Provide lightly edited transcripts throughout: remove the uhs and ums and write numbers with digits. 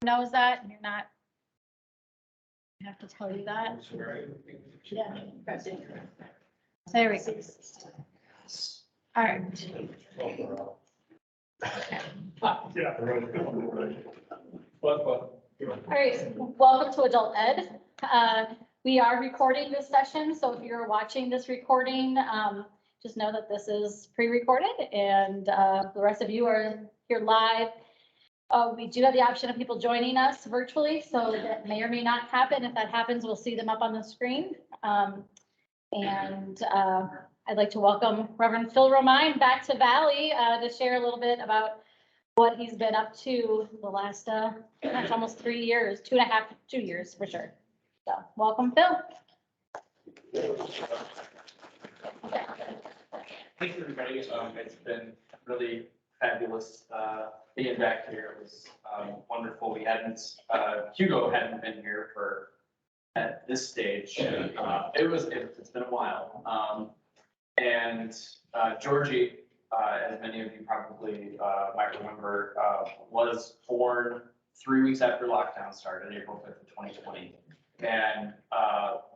knows that, and you're not. I have to tell you that. Yeah. There we go. All right. All right, welcome to Adult Ed. We are recording this session, so if you're watching this recording, just know that this is pre-recorded, and the rest of you are here live. We do have the option of people joining us virtually, so that may or may not happen. If that happens, we'll see them up on the screen. I'd like to welcome Reverend Phil Romine back to Valley to share a little bit about what he's been up to the last, gosh, almost 3 years, 2 years for sure. So welcome, Phil. Thanks, everybody. It's been really fabulous being back here. It was wonderful. We hadn't, Hugo hadn't been here for at this stage. It's been a while. Georgie, as many of you probably might remember, was born 3 weeks after lockdown started, April 5th of 2020. And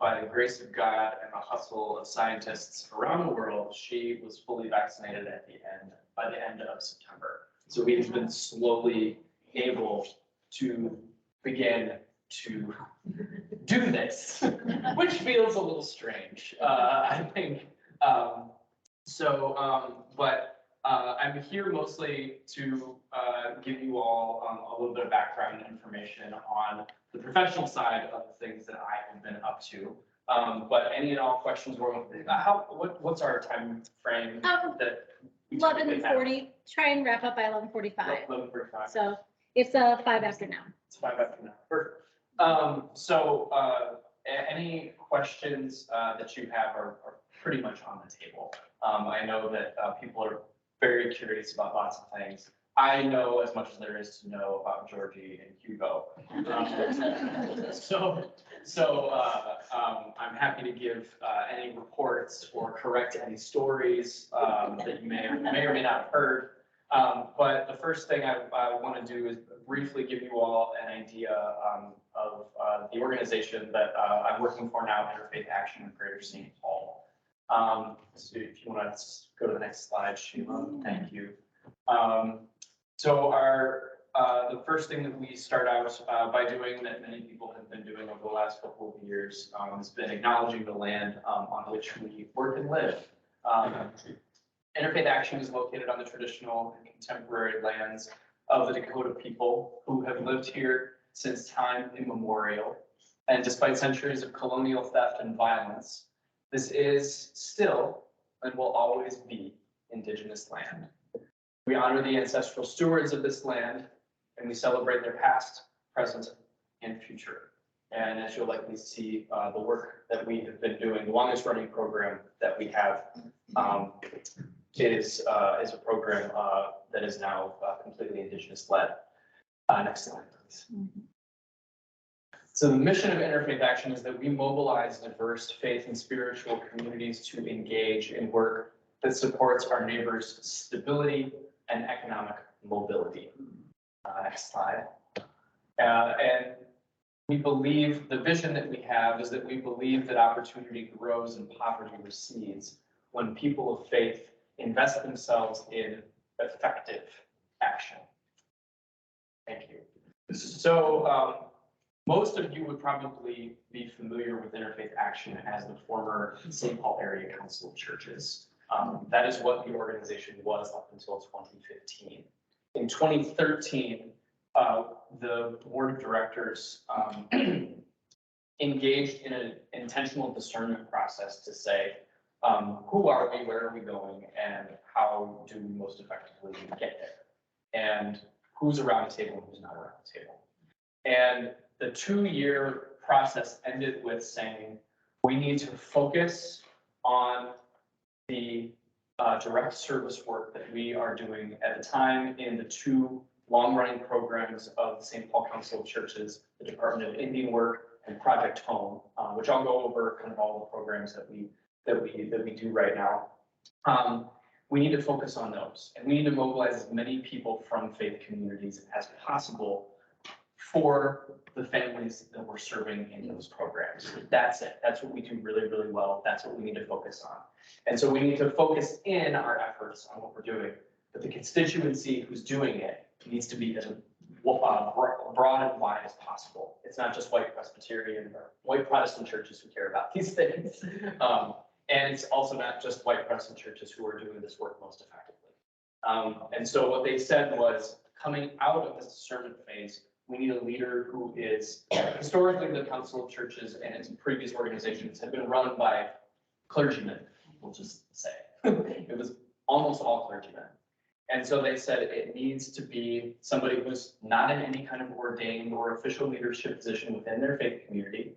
by the grace of God and the hustle of scientists around the world, she was fully vaccinated by the end of September. So we've been slowly able to begin to do this, which feels a little strange, I think. But I'm here mostly to give you all a little bit of background information on the professional side of the things that I have been up to. But any and all questions, what's our time frame? That 11:40. Try and wrap up by 11:45. 11:45. So it's 5 after now. It's 5 after now. Perfect. Any questions that you have are pretty much on the table. I know that people are very curious about lots of things. I know as much as there is to know about Georgie and Hugo. I'm happy to give any reports or correct any stories that you may or may not have heard. But the first thing I want to do is briefly give you all an idea of the organization that I'm working for now, Interfaith Action in Greater St. Paul. So if you want to go to the next slide, Sheila, thank you. The first thing that we start out by doing, that many people have been doing over the last couple of years, has been acknowledging the land on which we work and live. Interfaith Action is located on the traditional and contemporary lands of the Dakota people who have lived here since time immemorial. And despite centuries of colonial theft and violence, this is still and will always be Indigenous land. We honor the ancestral stewards of this land, and we celebrate their past, present, and future. And as you'll likely see, the work that we have been doing, the longest running program that we have is a program that is now completely Indigenous led. Next slide, please. So the mission of Interfaith Action is that we mobilize diverse faith and spiritual communities to engage in work that supports our neighbors' stability and economic mobility. Next slide. And we believe, the vision that we have is that we believe that opportunity grows and poverty recedes when people of faith invest themselves in effective action. Thank you. So most of you would probably be familiar with Interfaith Action as the former St. Paul Area Council of Churches. That is what the organization was up until 2015. In 2013, the board of directors engaged in an intentional discernment process to say, who are we, where are we going, and how do we most effectively get there? And who's around the table and who's not around the table. And the 2-year process ended with saying, we need to focus on the direct service work that we are doing at the time in the 2 long-running programs of the St. Paul Council of Churches, the Department of Indian Work and Project Home, which I'll go over kind of all the programs that we do right now. We need to focus on those, and we need to mobilize as many people from faith communities as possible for the families that we're serving in those programs. That's it. That's what we do really, really well. That's what we need to focus on. And so we need to focus in our efforts on what we're doing. But the constituency who's doing it needs to be as broad and wide as possible. It's not just white Presbyterian or white Protestant churches who care about these things. And it's also not just white Protestant churches who are doing this work most effectively. And so what they said was, coming out of this discernment phase, we need a leader who is, historically, the Council of Churches and its previous organizations have been run by clergymen, we'll just say. It was almost all clergymen. And so they said it needs to be somebody who's not in any kind of ordained or official leadership position within their faith community.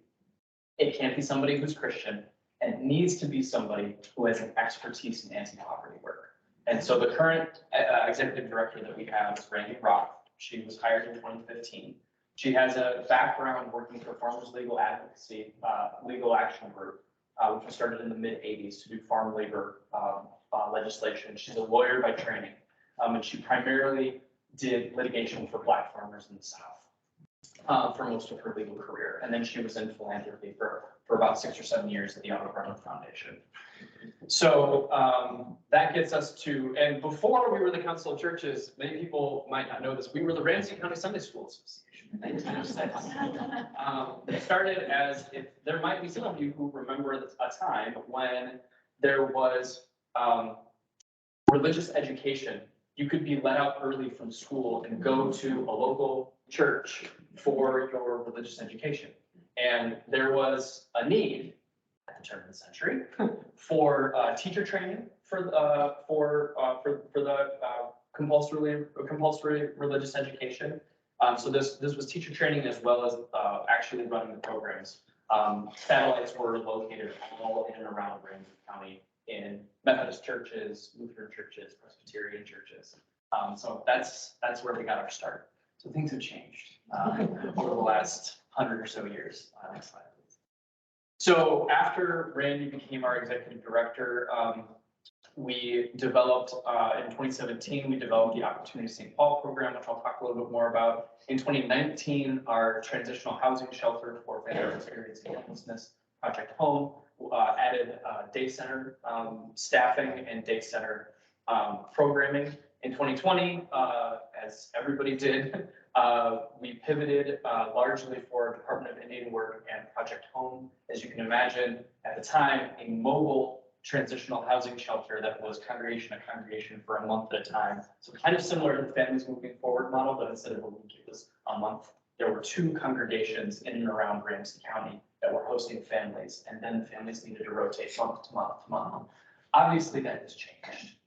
It can't be somebody who's Christian, and it needs to be somebody who has an expertise in anti-poverty work. And so the current executive director that we have is Randy Roth. She was hired in 2015. She has a background working for Farmers Legal Advocacy, Legal Action Group, which was started in the mid-'80s to do farm labor legislation. She's a lawyer by training, and she primarily did litigation for Black farmers in the South for most of her legal career. And then she was in philanthropy for about 6 or 7 years at the Otto Brown Foundation. So that gets us to, and before we were the Council of Churches, many people might not know this, we were the Ramsey County Sunday School Association in 1996. It started as, if there might be some of you who remember a time when there was religious education. You could be let out early from school and go to a local church for your religious education. And there was a need at the turn of the century for teacher training for the compulsory religious education. So this was teacher training as well as actually running the programs. Satellites were located all in and around Ramsey County in Methodist churches, Lutheran churches, Presbyterian churches. So that's where we got our start. So things have changed over the last 100 or so years. Next slide, please. So after Randy became our executive director, we developed, in 2017, we developed the Opportunity St. Paul program, which I'll talk a little bit more about. In 2019, our transitional housing shelter for families experiencing homelessness, Project Home, added day center staffing and day center programming. In 2020, as everybody did, we pivoted largely for Department of Indian Work and Project Home. As you can imagine, at the time, a mobile transitional housing shelter that was congregation to congregation for a month at a time. So kind of similar to the Families Moving Forward model, but instead of a week, it was a month. There were 2 congregations in and around Ramsey County that were hosting families, and then the families needed to rotate month to month to month. Obviously, that has changed.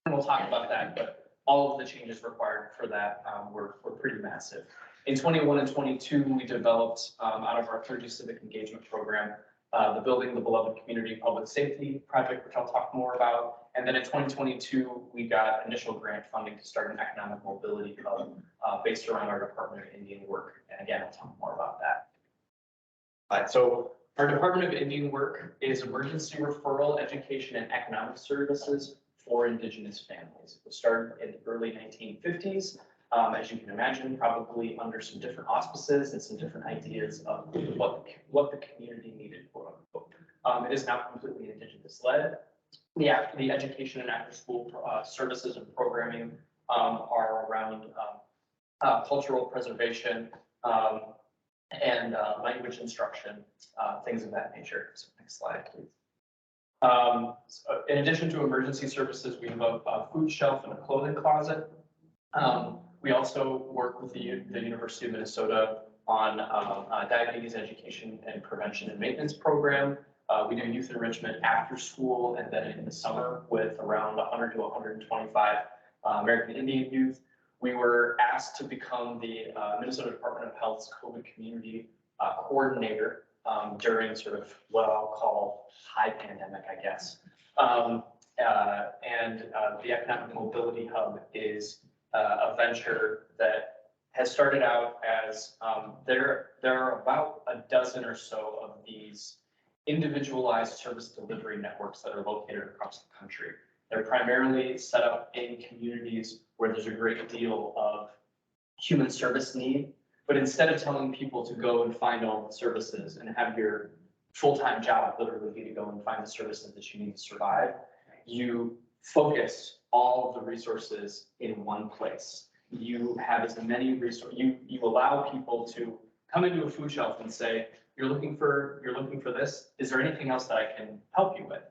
And we'll talk about that, but all of the changes required for that were pretty massive. In 21 and 22, we developed out of our clergy civic engagement program, the Building the Beloved Community Public Safety Project, which I'll talk more about. And then in 2022, we got initial grant funding to start an economic mobility hub based around our Department of Indian Work. And again, I'll talk more about that. So our Department of Indian Work is emergency referral, education, and economic services for Indigenous families. It was started in the early 1950s. As you can imagine, probably under some different auspices and some different ideas of what the community needed, quote unquote. It is now completely Indigenous led. The education and after school services and programming are around cultural preservation and language instruction, things of that nature. So next slide, please. In addition to emergency services, we have a food shelf and a clothing closet. We also work with the University of Minnesota on diabetes education and prevention and maintenance program. We do youth enrichment after school and then in the summer with around 100 to 125 American Indian youth. We were asked to become the Minnesota Department of Health's COVID community coordinator during sort of what I'll call high pandemic, I guess. The Economic Mobility Hub is a venture that has started out as there are about a dozen or so of these individualized service delivery networks that are located across the country. They're primarily set up in communities where there's a great deal of human service need, But instead of telling people to go and find all the services and have your full-time job literally be to go and find the services that you need to survive, you focus all of the resources in one place. You have as many resources, you allow people to come into a food shelf and say, you're looking for this, is there anything else that I can help you with?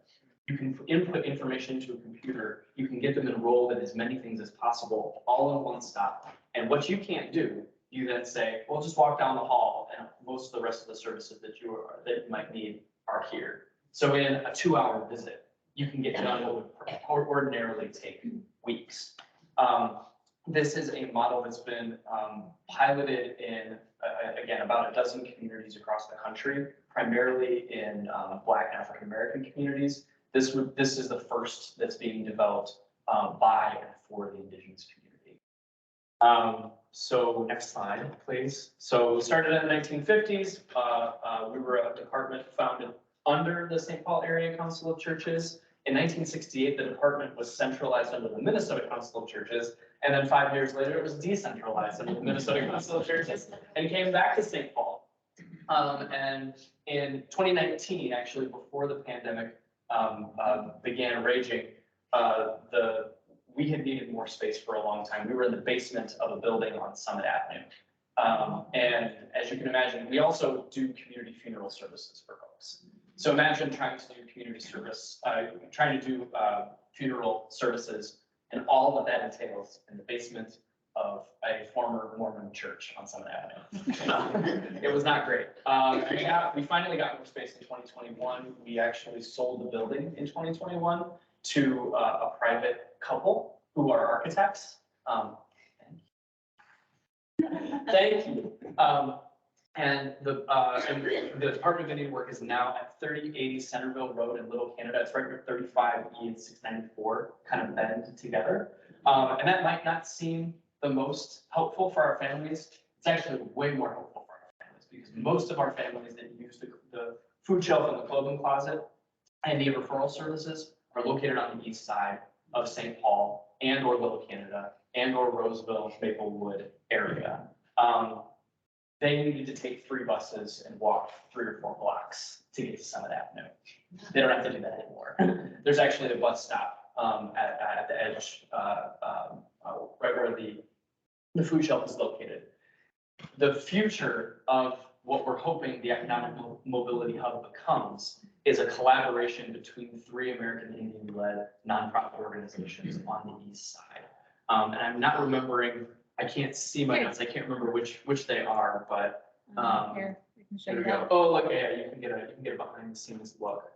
You can input information into a computer, you can get them enrolled in as many things as possible, all in one stop. And what you can't do, you then say, well, just walk down the hall and most of the rest of the services that you might need are here. So in a 2-hour visit, you can get done what would ordinarily take weeks. This is a model that's been piloted in, again, about a dozen communities across the country, primarily in Black and African-American communities. This is the first that's being developed by and for the Indigenous community. So next slide, please. So we started in the 1950s. We were a department founded under the St. Paul Area Council of Churches. In 1968, the department was centralized under the Minnesota Council of Churches. And then 5 years later, it was decentralized under the Minnesota Council of Churches and came back to St. Paul. And in 2019, actually before the pandemic began raging, we had needed more space for a long time. We were in the basement of a building on Summit Avenue. And as you can imagine, we also do community funeral services for folks. So imagine trying to do community service, trying to do funeral services, and all that that entails in the basement of a former Mormon church on Summit Avenue. It was not great. We finally got more space in 2021. We actually sold the building in 2021 to a private couple who are architects. Thank you. And the Department of Indian Work is now at 3080 Centerville Road in Little Canada. It's right where 35E and 694 kind of bend together. And that might not seem the most helpful for our families. It's actually way more helpful for our families because most of our families that use the food shelf and the clothing closet and the referral services are located on the east side of St. Paul and or Little Canada and or Roseville, Maplewood area. They needed to take 3 buses and walk 3 or 4 blocks to get to Summit Avenue. They don't have to do that anymore. There's actually a bus stop at the edge, right where the food shelf is located. The future of what we're hoping the economic mobility hub becomes is a collaboration between 3 American Indian-led nonprofit organizations on the east side. And I'm not remembering, I can't see my notes, I can't remember which they are, but Here, we can show here you we go. that. Oh, look, yeah, you can get a behind the scenes look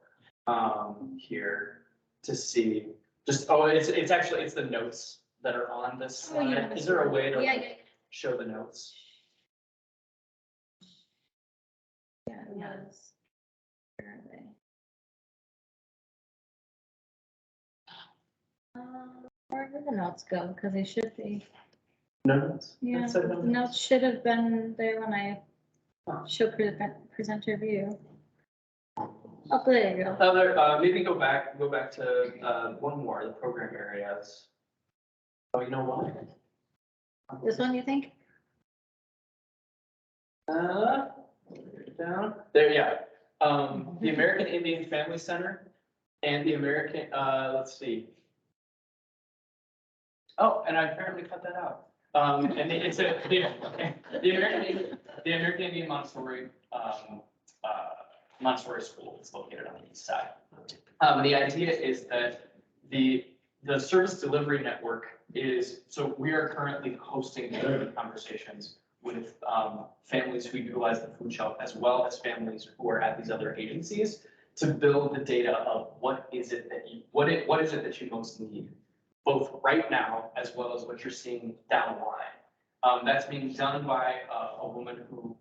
here to see. Just it's actually the notes that are on this slide. yeah, Is there a way to Yeah. show the notes? Yeah, it was. Where are they? Where did the notes go? Because they should be. No notes. Yeah, It said the no notes should have been there when I showed presenter view. Oh, there you go. Maybe go back to one more, the program areas. Oh, you know what? This one, you think? Down there, yeah. The American Indian Family Center and the American, let's see. Oh, and I apparently cut that out. And it's the American Indian Montessori Montessori School is located on the east side. The idea is that the service delivery network is, so we are currently hosting conversations with families who utilize the food shelf as well as families who are at these other agencies to build the data of what is it that you most need, both right now as well as what you're seeing down the line. That's being done by a woman who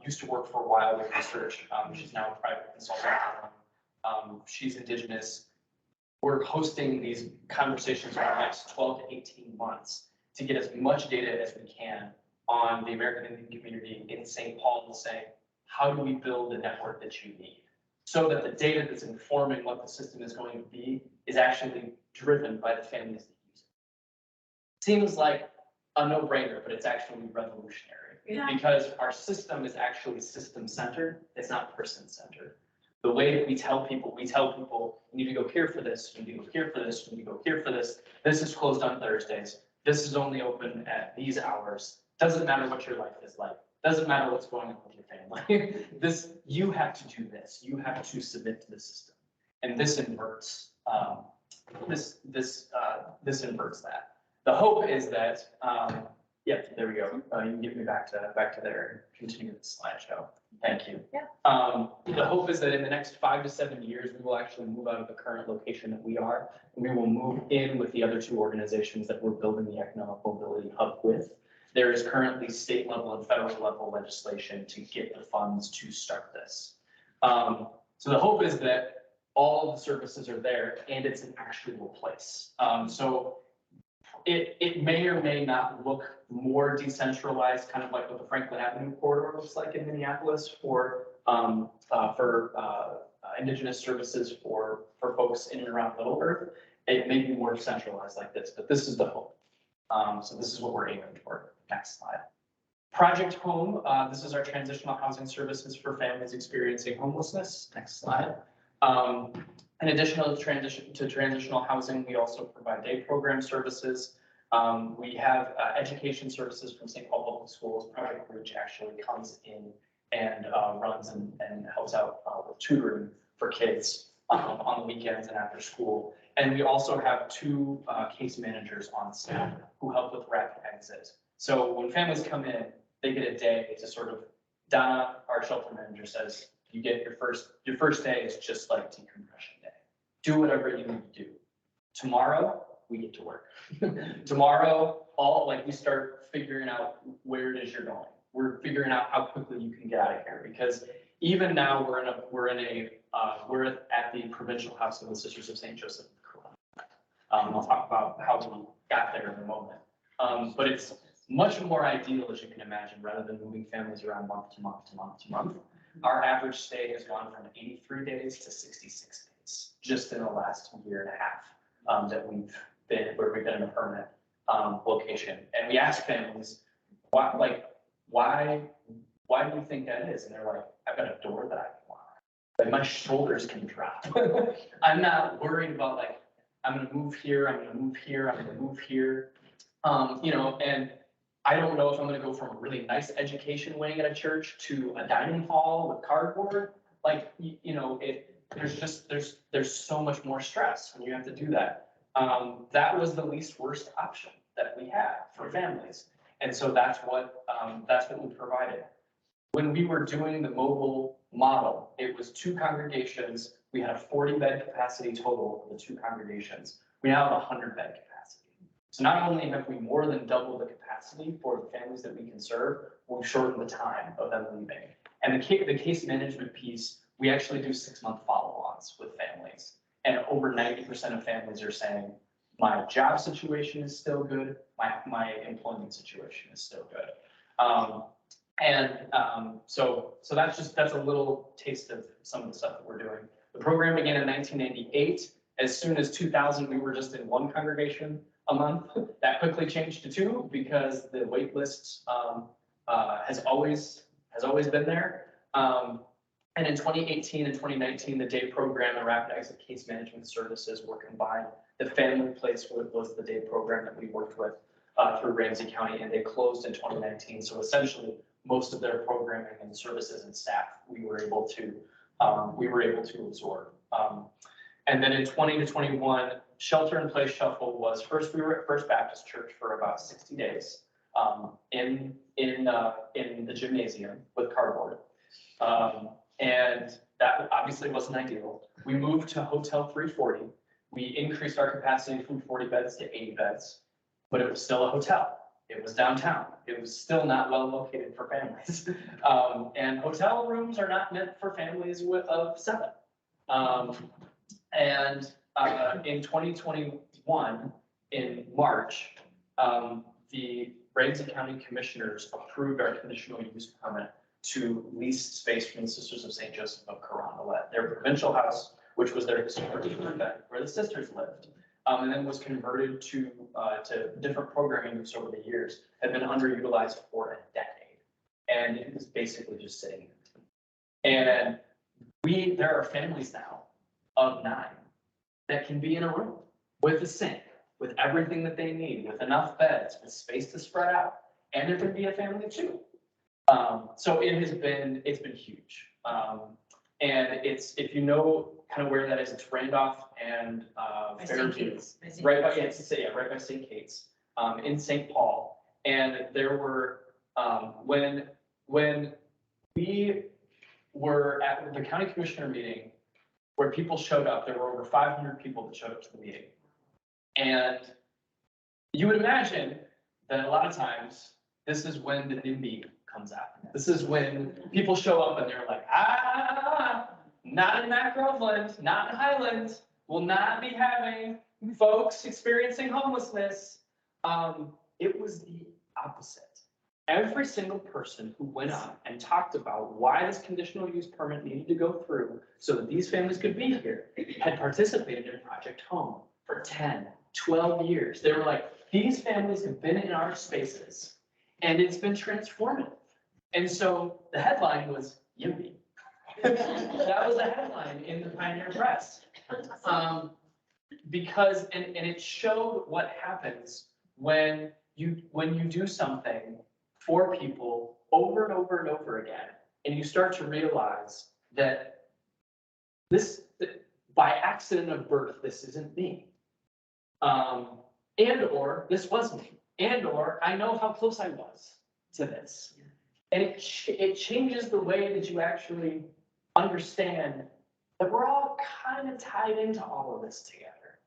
used to work for a while with research. She's now a private consultant. She's Indigenous. We're hosting these conversations over the next 12 to 18 months to get as much data as we can on the American Indian community in St. Paul and saying, how do we build the network that you need? So that the data that's informing what the system is going to be is actually driven by the families that use it. Seems like a no-brainer, but it's actually revolutionary. because our system is actually system-centered. It's not person-centered. The way that we tell people, you need to go here for this, you need to go here for this, you need to go here for this. This is closed on Thursdays. This is only open at these hours. Doesn't matter what your life is like. Doesn't matter what's going on with your family. You have to do this. You have to submit to the system. And this inverts, this inverts that. The hope is that, yeah, there we go. You can get me back to there and continue the slideshow. Thank you. Yeah. The hope is that in the next 5 to 7 years, we will actually move out of the current location that we are, and we will move in with the other 2 organizations that we're building the Economic Mobility Hub with. There is currently state level and federal level legislation to get the funds to start this. So the hope is that all of the services are there and it's an actual place. So it may or may not look more decentralized, kind of like what the Franklin Avenue corridor looks like in Minneapolis for Indigenous services for folks in and around Little Earth. It may be more centralized like this, but this is the hope. So this is what we're aiming for. Next slide. Project Home. This is our transitional housing services for families experiencing homelessness. Next slide. In addition to transitional housing, we also provide day program services. We have education services from St. Paul Public Schools. Project Bridge actually comes in and runs and helps out with tutoring for kids on the weekends and after school. And we also have 2 case managers on staff who help with rapid exit. So when families come in, they get a day to sort of, Donna, our shelter manager, says, you get your first day is just like decompression day. Do whatever you need to do. Tomorrow, we get to work. Tomorrow, we start figuring out where it is you're going. We're figuring out how quickly you can get out of here, because even now we're at the Provincial House of the Sisters of St. Joseph of Corona. I'll talk about how we got there in a moment. But it's much more ideal, as you can imagine, rather than moving families around month to month to month to month. Our average stay has gone from 83 days to 66 days just in the last year and a half that we've been in a permanent location. And we ask families, why do you think that is? And they're like, I've got a door that I can lock. Like my shoulders can drop. I'm not worried about like, I'm gonna move here, I'm gonna move here, I'm gonna move here. And I don't know if I'm gonna go from a really nice education wing at a church to a dining hall with cardboard. Like, there's so much more stress when you have to do that. That was the least worst option that we had for families. And so that's what we provided. When we were doing the mobile model, it was 2 congregations. We had a 40-bed capacity total for the 2 congregations. We now have a 100-bed capacity. So not only have we more than doubled the capacity for the families that we can serve, we've shortened the time of them leaving. And the case management piece, we actually do 6-month follow-ons with families. And over 90% of families are saying, my job situation is still good, my employment situation is still good. So that's a little taste of some of the stuff that we're doing. The program began in 1998. As soon as 2000, we were just in 1 congregation a month. That quickly changed to 2 because the wait list has always been there. And in 2018 and 2019, the day program and rapid exit case management services were combined. The family place was the day program that we worked with through Ramsey County, and they closed in 2019. So essentially, most of their programming and services and staff we were able to absorb. And then in 20 to 21, Shelter in Place Shuffle was we were at First Baptist Church for about 60 days in the gymnasium with cardboard. And that obviously wasn't ideal. We moved to Hotel 340. We increased our capacity from 40 beds to 80 beds, but it was still a hotel. It was downtown. It was still not well located for families. And hotel rooms are not meant for families of 7. In 2021, in March, the Ramsey County Commissioners approved our conditional use permit to lease space from the Sisters of St. Joseph of Carondelet, their provincial house, which was their historic event where the sisters lived, and then was converted to different programming groups over the years, had been underutilized for a decade. and it was basically just sitting there. And there are families now of 9 that can be in a room with a sink, with everything that they need, with enough beds, with space to spread out, and there can be a family of 2. So it's been huge. And if you know kind of where that is, it's Randolph and Fairview, right by St. Kate's, in St. Paul. And there were when we were at the county commissioner meeting where people showed up, there were over 500 people that showed up to the meeting. And you would imagine that a lot of times this is when the NIMBY comes out. This is when people show up and they're like, not in Mac Groveland, not in Highland, will not be having folks experiencing homelessness. It was the opposite. Every single person who went up and talked about why this conditional use permit needed to go through so that these families could be here had participated in Project Home for 10, 12 years. They were like, these families have been in our spaces and it's been transformative. And so the headline was YIMBY. That was the headline in the Pioneer Press. Because it showed what happens when you do something for people over and over and over again, and you start to realize that by accident of birth, this isn't me. And or this was me. And or I know how close I was to this. And it changes the way that you actually understand that we're all kind of tied into all of this together.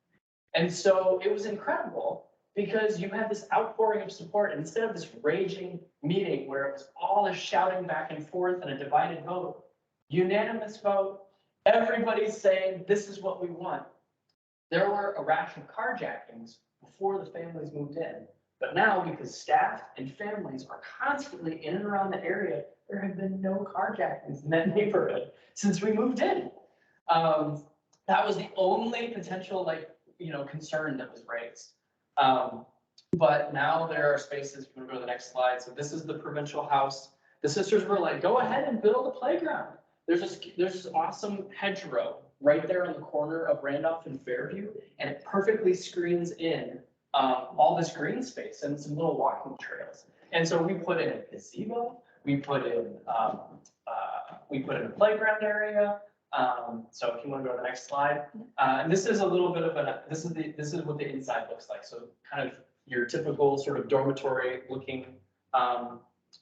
And so it was incredible because you had this outpouring of support, and instead of this raging meeting where it was all this shouting back and forth and a divided vote, unanimous vote, everybody's saying, this is what we want. There were a rash of carjackings before the families moved in. But now, because staff and families are constantly in and around the area, there have been no carjackings in that neighborhood since we moved in. That was the only potential, concern that was raised. But now there are spaces. We're going to go to the next slide. So this is the provincial house. The sisters were like, go ahead and build a playground. There's this awesome hedgerow right there on the corner of Randolph and Fairview, and it perfectly screens in all this green space and some little walking trails. And so we put in a gazebo, we put in a playground area. So if you want to go to the next slide, and this is a little bit of this is what the inside looks like. So kind of your typical sort of dormitory looking.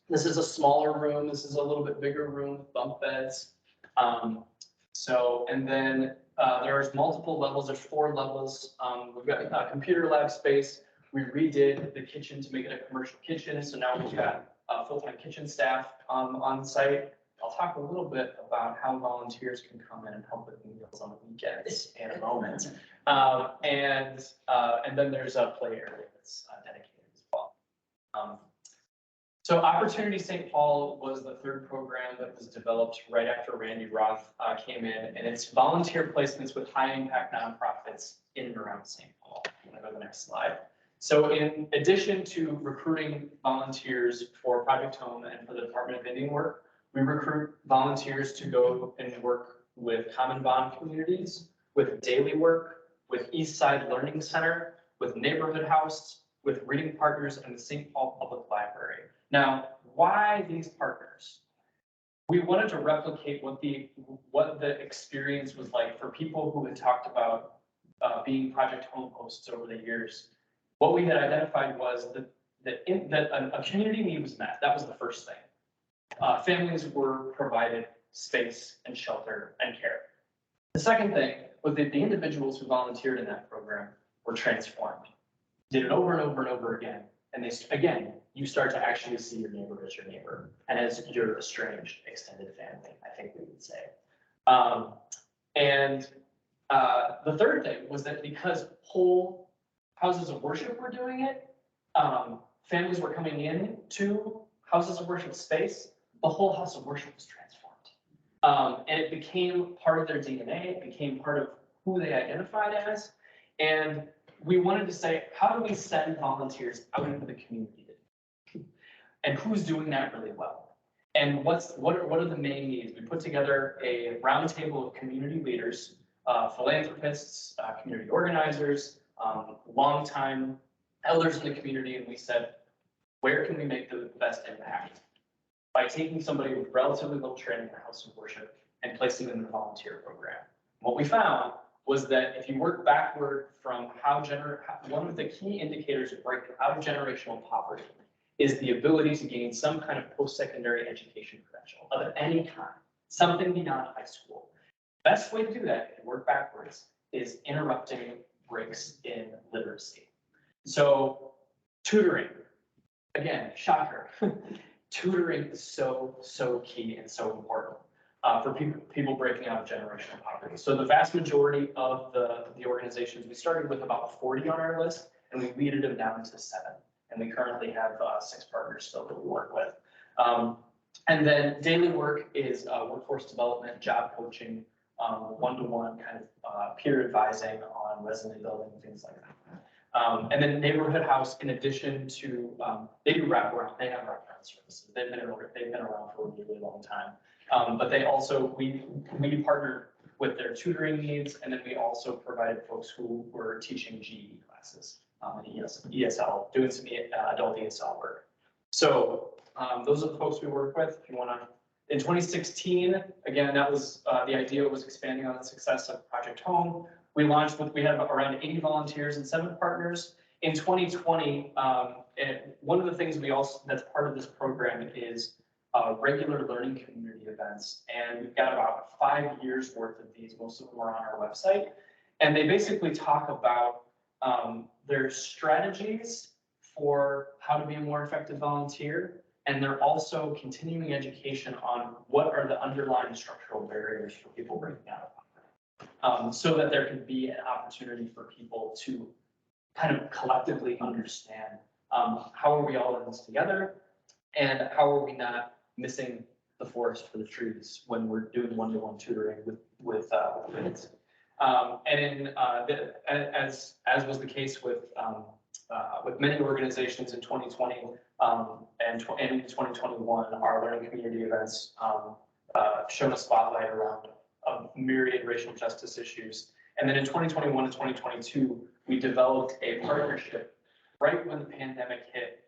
This is a smaller room. This is a little bit bigger room with bunk beds. And then there's multiple levels. There's 4 levels. We've got a computer lab space. We redid the kitchen to make it a commercial kitchen. So now we've got full-time kitchen staff on site. I'll talk a little bit about how volunteers can come in and help with meals on the weekends in a moment. And then there's a play area that's dedicated as well. So Opportunity St. Paul was the 3rd program that was developed right after Randy Roth came in, and it's volunteer placements with high impact nonprofits in and around St. Paul. I'm gonna go to the next slide. So in addition to recruiting volunteers for Project Home and for the Department of Indian Work, we recruit volunteers to go and work with Common Bond communities, with Daily Work, with East Side Learning Center, with Neighborhood House, with Reading Partners, and the St. Paul Public Library. Now, why these partners? We wanted to replicate what the experience was like for people who had talked about being Project Home hosts over the years. What we had identified was that a community need was met. That was the first thing. Families were provided space and shelter and care. The second thing was that the individuals who volunteered in that program were transformed. Did it over and over and over again. And again, you start to actually see your neighbor as your neighbor and as your estranged extended family, I think we would say. The third thing was that because whole houses of worship were doing it, families were coming in to houses of worship space, the whole house of worship was transformed. And it became part of their DNA, it became part of who they identified as. And we wanted to say, how do we send volunteers out into the community? And who's doing that really well? And what are the main needs? We put together a roundtable of community leaders, philanthropists, community organizers, longtime elders in the community, and we said, where can we make the best impact? By taking somebody with relatively little training in the house of worship and placing them in a volunteer program. What we found was that if you work backward from one of the key indicators of breaking out of generational poverty is the ability to gain some kind of post-secondary education credential of any kind, something beyond high school. Best way to do that, if you work backwards, is interrupting breaks in literacy. So tutoring, again, shocker. Tutoring is so key and so important for people breaking out of generational poverty. So the vast majority of the organizations, we started with about 40 on our list, and we weeded them down to 7. And we currently have 6 partners still that we work with. And then daily work is workforce development, job coaching, one-to-one kind of peer advising on resume building, things like that. And then neighborhood house, in addition to, they do wraparound, they have wraparound services. They've been around for a really long time. But they also, we partner with their tutoring needs, and then we also provided folks who were teaching GED classes, ESL, doing some adult ESL work. So those are the folks we work with. If you want to, in 2016, again, that was the idea was expanding on the success of Project Home. We had around 80 volunteers and 7 partners. In 2020, and one of the things that's part of this program is regular learning community events. And we've got about 5 years worth of these. Most of them are on our website. And they basically talk about their strategies for how to be a more effective volunteer. And they're also continuing education on what are the underlying structural barriers for people breaking out of poverty. So that there can be an opportunity for people to kind of collectively understand how are we all in this together, and how are we not missing the forest for the trees when we're doing one-to-one tutoring with kids. As was the case with many organizations in 2020 and in 2021, our learning community events shone a spotlight around a myriad racial justice issues. And then in 2021 and 2022, we developed a partnership right when the pandemic hit.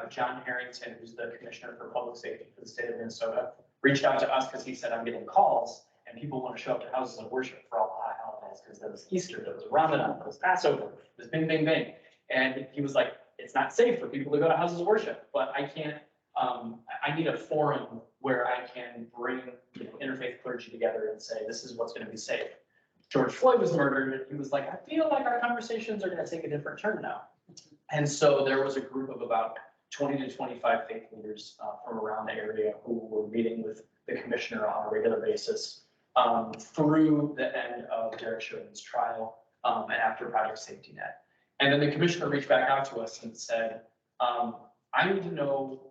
John Harrington, who's the Commissioner for Public Safety for the state of Minnesota, reached out to us because he said, I'm getting calls and people want to show up to houses of worship for all the high holidays because there was Easter, there was Ramadan, there was Passover, there was bing, bing, bing. And he was like, it's not safe for people to go to houses of worship, but I can't, I need a forum where I can bring interfaith clergy together and say, this is what's going to be safe. George Floyd was murdered, and he was like, I feel like our conversations are going to take a different turn now. And so there was a group of about 20 to 25 faith leaders from around the area who were meeting with the commissioner on a regular basis through the end of Derek Chauvin's trial and after Project Safety Net. And then the commissioner reached back out to us and said, I need to know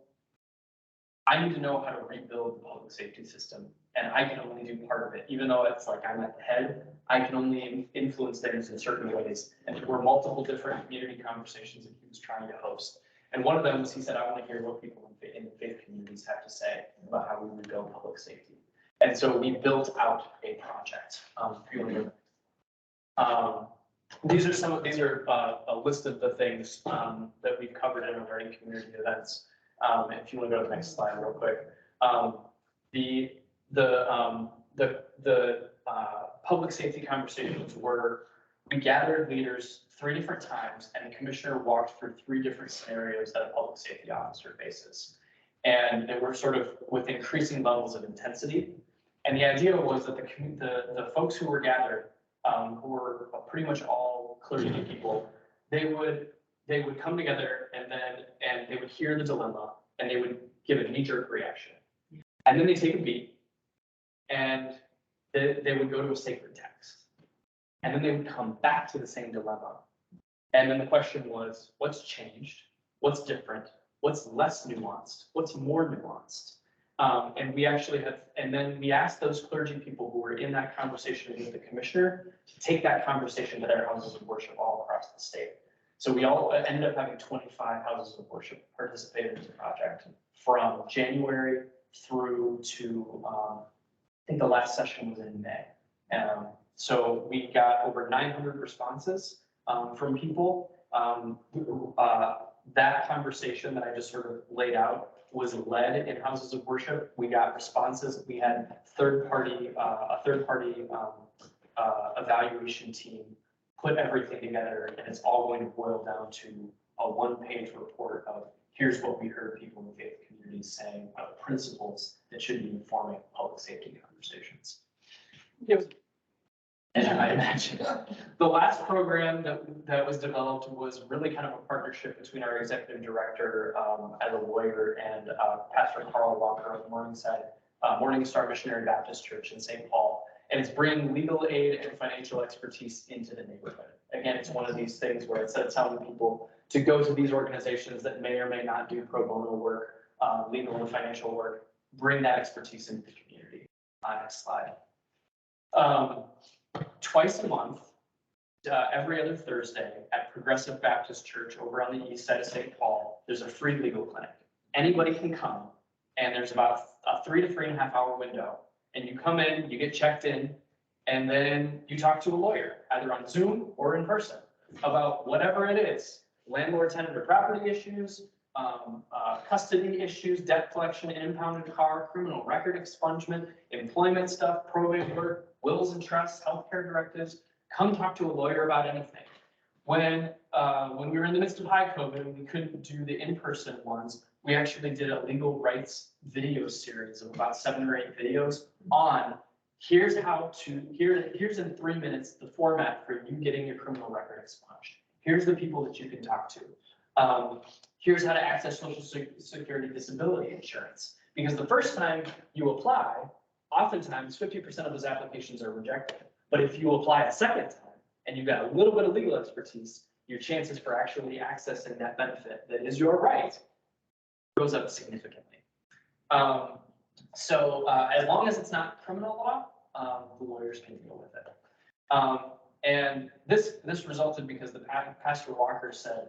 how to rebuild the public safety system, and I can only do part of it. Even though it's like I'm at the head, I can only influence things in certain ways. And there were multiple different community conversations that he was trying to host. And one of them was, he said, I want to hear what people in the faith communities have to say about how we rebuild public safety. And so we built out a project. These are a list of the things that we've covered in our learning community events. If you want to go to the next slide real quick. The public safety conversations were, we gathered leaders 3 different times, and the commissioner walked through 3 different scenarios that a public safety officer faces. And they were sort of with increasing levels of intensity. And the idea was that the folks who were gathered, who were pretty much all clergy people, they would come together and they would hear the dilemma and they would give a knee-jerk reaction. And then they take a beat and they would go to a sacred text. And then they would come back to the same dilemma. And then the question was, what's changed? What's different? What's less nuanced? What's more nuanced? And we actually and then we asked those clergy people who were in that conversation with the commissioner to take that conversation to their houses of worship all across the state. So we all ended up having 25 houses of worship participate in this project from January through to, I think the last session was in May. So we got over 900 responses from people. That conversation that I just sort of laid out was led in houses of worship. We got responses. We had a third-party evaluation team put everything together, and it's all going to boil down to a one-page report of here's what we heard people in the faith communities saying about principles that should be informing public safety conversations. It was, and I imagine the last program that was developed was really kind of a partnership between our executive director as a lawyer and Pastor Carl Walker of Morning Star Missionary Baptist Church in St. Paul. And it's bringing legal aid and financial expertise into the neighborhood. Again, it's one of these things where it's telling people to go to these organizations that may or may not do pro bono work, legal and financial work, bring that expertise into the community. Next slide. Twice a month, every other Thursday at Progressive Baptist Church over on the east side of St. Paul, there's a free legal clinic. Anybody can come, and there's about a 3 to 3.5 hour window. And you come in, you get checked in, and then you talk to a lawyer, either on Zoom or in person, about whatever it is, landlord-tenant or property issues, custody issues, debt collection, impounded car, criminal record expungement, employment stuff, probate work, wills and trusts, healthcare directives. Come talk to a lawyer about anything. When we were in the midst of high COVID and we couldn't do the in-person ones, we actually did a legal rights video series of about 7 or 8 videos on here's in 3 minutes the format for you getting your criminal record expunged. Here's the people that you can talk to. Here's how to access Social Security disability insurance. Because the first time you apply, oftentimes 50% of those applications are rejected. But if you apply a second time and you've got a little bit of legal expertise, your chances for actually accessing that benefit that is your right goes up significantly. So as long as it's not criminal law, the lawyers can deal with it. And this resulted because the Pastor Walker said,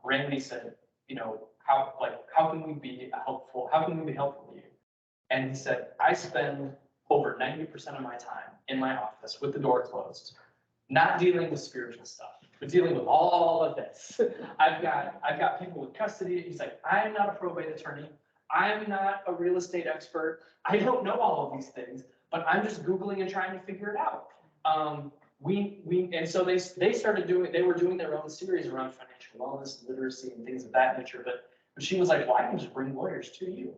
Randy said, you know, how can we be helpful? How can we be helpful to you? And he said, I spend over 90% of my time in my office with the door closed, not dealing with spiritual stuff, but dealing with all of this. I've got people with custody. He's like, I'm not a probate attorney. I'm not a real estate expert. I don't know all of these things, but I'm just Googling and trying to figure it out. And so they were doing their own series around financial wellness, literacy, and things of that nature. But she was like, well, I can just bring lawyers to you.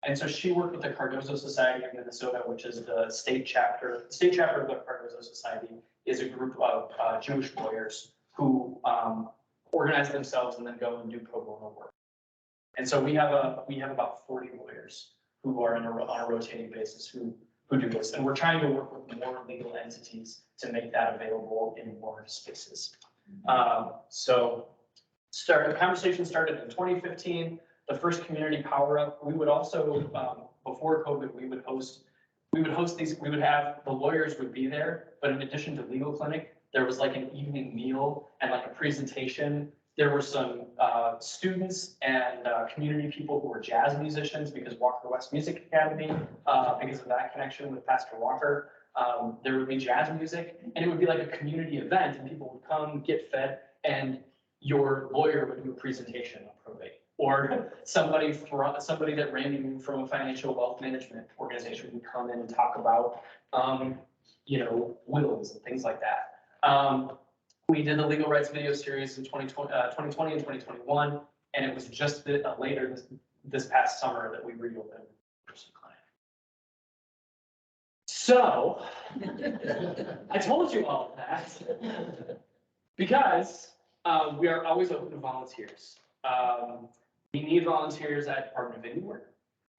And so she worked with the Cardozo Society of Minnesota, which is the state chapter. The state chapter of the Cardozo Society is a group of Jewish lawyers who organize themselves and then go and do pro bono work. And so we have about 40 lawyers who are on a rotating basis who do this. And we're trying to work with more legal entities to make that available in more spaces. So the conversation started in 2015. The first community power up. We would also, before COVID, we would have the lawyers would be there, but in addition to legal clinic, there was like an evening meal and like a presentation. There were some students and community people who were jazz musicians because Walker West Music Academy, because of that connection with Pastor Walker, there would be jazz music, and it would be like a community event, and people would come, get fed, and your lawyer would do a presentation on probate. Or somebody that Randy knew from a financial wealth management organization would come in and talk about, wills and things like that. We did the legal rights video series in 2020 and 2021, and it was just later this past summer that we reopened the person clinic. So I told you all of that because we are always open to volunteers. We need volunteers at Department of Inward.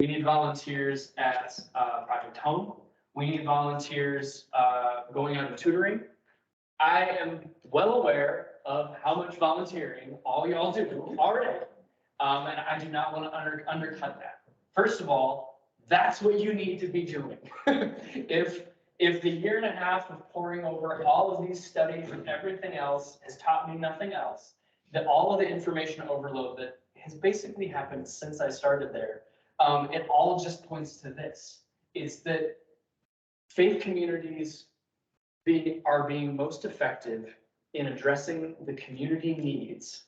We need volunteers at Project Home. We need volunteers going on to tutoring. I am well aware of how much volunteering all y'all do already, and I do not want to undercut that. First of all, that's what you need to be doing. If the 1.5 years of poring over all of these studies and everything else has taught me nothing else, that all of the information overload that has basically happened since I started there, It all just points to this, is that faith communities are being most effective in addressing the community needs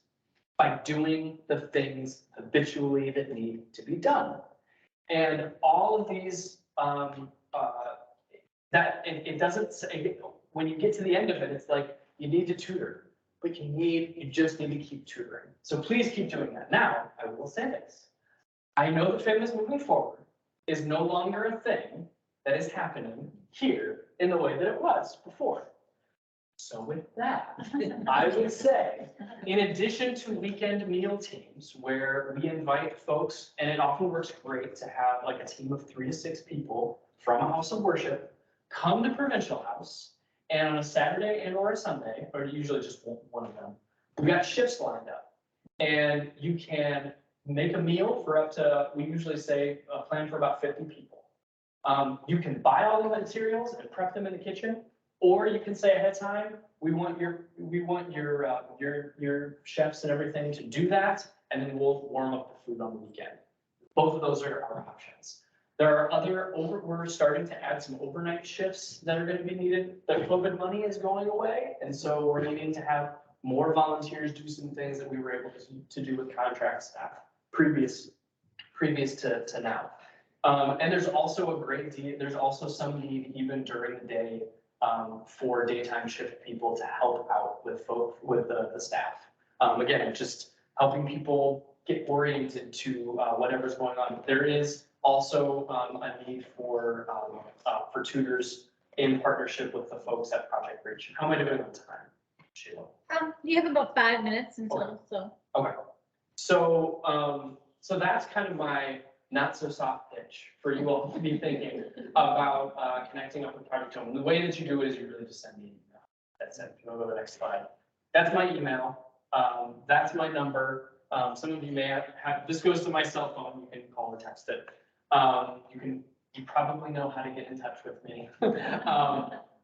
by doing the things habitually that need to be done. And all of these, it doesn't say, when you get to the end of it, it's like, you need to tutor, but you just need to keep tutoring. So please keep doing that. Now, I will say this. I know that Families Moving Forward is no longer a thing that is happening here in the way that it was before. So with that, I would say, in addition to weekend meal teams where we invite folks, and it often works great to have like a team of 3 to 6 people from a house of worship, come to Provincial House, and on a Saturday and or a Sunday, or usually just one of them, we got shifts lined up. And you can make a meal for up to, we usually say, plan for about 50 people. You can buy all the materials and prep them in the kitchen, or you can say ahead of time, we want your chefs and everything to do that, and then we'll warm up the food on the weekend. Both of those are our options. There are we're starting to add some overnight shifts that are going to be needed. The COVID money is going away, and so we're needing to have more volunteers do some things that we were able to do with contract staff previous to now. And there's also there's also some need even during the day for daytime shift people to help out with the staff. Again, just helping people get oriented to whatever's going on. There is also a need for tutors in partnership with the folks at Project Reach. How am I doing on time, Sheila? You have about 5 minutes until, Okay. so. Okay. So that's kind of my not so soft pitch for you all to be thinking about connecting up with Project Home. And the way that you do it is you really just send me an email. That's it. We'll go to the next slide. That's my email. That's my number. Some of you may have, this goes to my cell phone. You can call or text it. You probably know how to get in touch with me.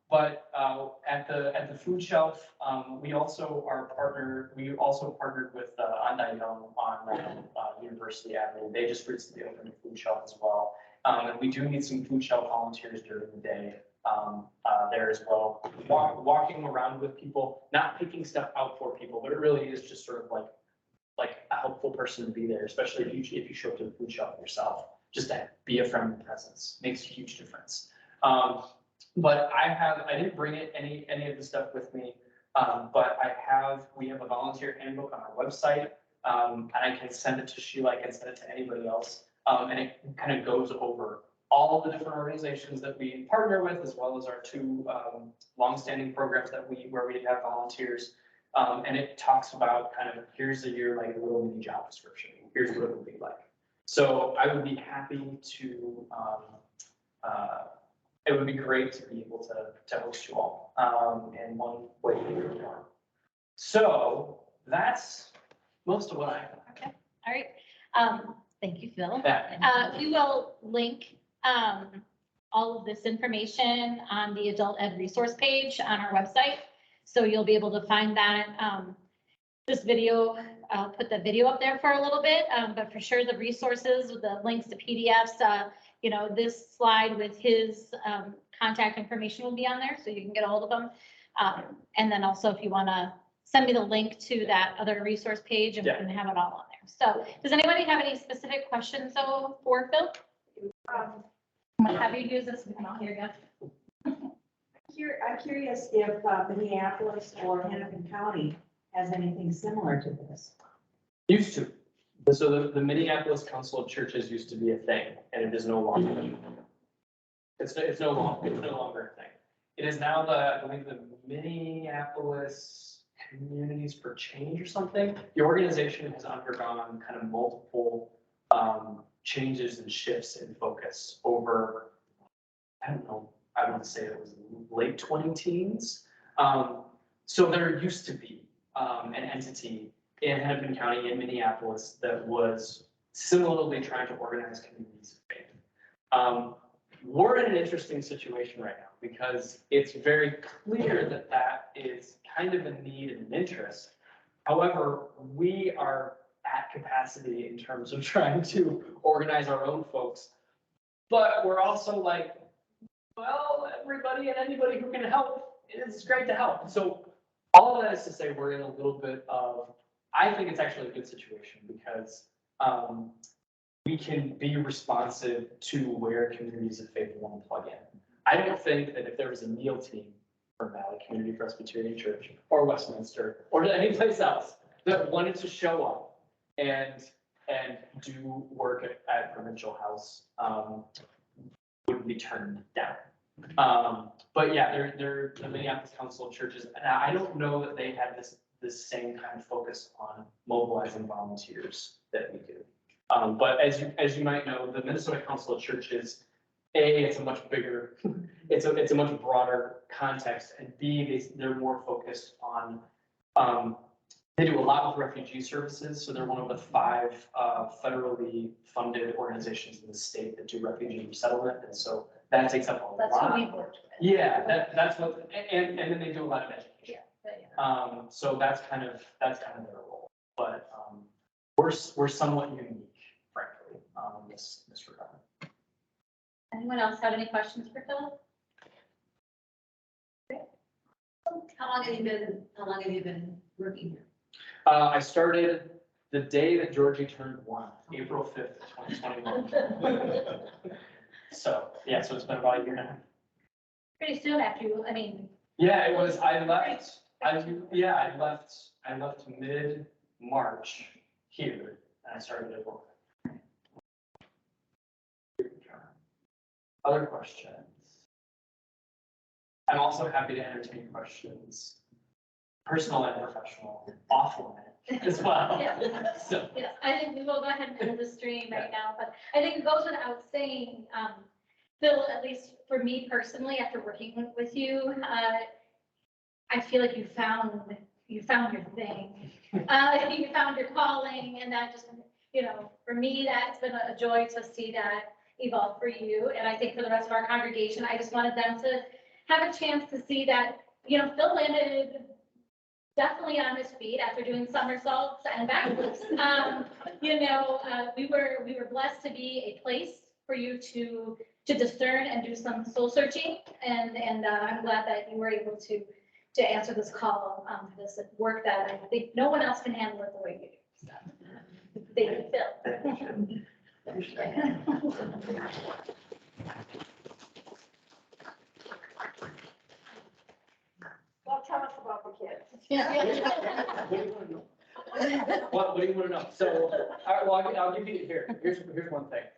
But at the food shelf, we also partnered with Andayong on University Avenue. They just recently opened a food shelf as well. And we do need some food shelf volunteers during the day there as well. Walking around with people, not picking stuff out for people, but it really is just sort of like a helpful person to be there, especially if you show up to the food shelf yourself. Just to be a friendly presence makes a huge difference. But I didn't bring any of the stuff with me, but we have a volunteer handbook on our website, and I can send it to Sheila, I can send it to anybody else, and it kind of goes over all of the different organizations that we partner with, as well as our 2 longstanding programs where we have volunteers, and it talks about kind of, here's your like little mini job description, here's what it would be like. So I would be happy to, it would be great to be able to host you all in one way or another. So that's most of what I have. Okay, all right. Thank you, Phil. Yeah. We will link all of this information on the adult ed resource page on our website. So you'll be able to find that. This video, I'll put the video up there for a little bit, but for sure the resources, the links to PDFs, this slide with his contact information will be on there, so you can get a hold of him. And then also if you want to send me the link to that other resource page, and we can have it all on there. So does anybody have any specific questions though for Phil? I'm gonna have you use this. Here you go. I'm curious if Minneapolis or Hennepin County has anything similar to this. Used to. So the Minneapolis Council of Churches used to be a thing, and it is no longer. It's no longer a thing. It is now I believe the Minneapolis Communities for Change or something. The organization has undergone kind of multiple changes and shifts in focus over, I don't know, I want to say it was late 20-teens. So there used to be an entity in Hennepin County in Minneapolis that was similarly trying to organize communities of faith. We're in an interesting situation right now because it's very clear that is kind of a need and an interest. However, we are at capacity in terms of trying to organize our own folks. But we're also like, well, everybody and anybody who can help, it's great to help. So all of that is to say we're in a little bit of, I think it's actually a good situation because we can be responsive to where communities of faith want to plug in. I don't think that if there was a meal team for Valley Community Presbyterian Church or Westminster or any place else that wanted to show up and do work at Provincial House, wouldn't be turned down. But yeah, they're the Minneapolis Council of Churches, and I don't know that they have this same kind of focus on mobilizing volunteers that we do. But as you might know, the Minnesota Council of Churches, A, it's a much bigger, it's a much broader context, and B, they're more focused on, they do a lot with refugee services, so they're one of the 5 federally funded organizations in the state that do refugee resettlement, and so that takes up a lot. That's who we worked with. Yeah, that's what, and then they do a lot of education. Yeah. So that's kind of their role, but we're somewhat unique, frankly, in this regard. Anyone else have any questions for Phil? How long have you been working here? I started the day that Georgie turned 1, April 5th, 2021. So, yeah, so it's been about a year and a half. Pretty soon after you, I mean. Yeah, it was, I left mid-March here, and I started at work. Other questions? I'm also happy to entertain questions, personal and professional, offline as well. Yeah. So, Yes, I think we will go ahead and end the stream right now, but I think it goes without saying, Phil, at least for me personally, after working with you, I feel like you found your thing. You found your calling, and that just, for me, that's been a joy to see that evolve for you. And I think for the rest of our congregation, I just wanted them to have a chance to see that, Phil landed definitely on his feet after doing somersaults and backflips. We were blessed to be a place for you to discern and do some soul searching. And I'm glad that you were able to answer this call, this work that I think no one else can handle it the way you do. So, thank you, Phil. Well, tell us about the kids. What do you want to know? So, all right, well, I'll give you, here's one thing.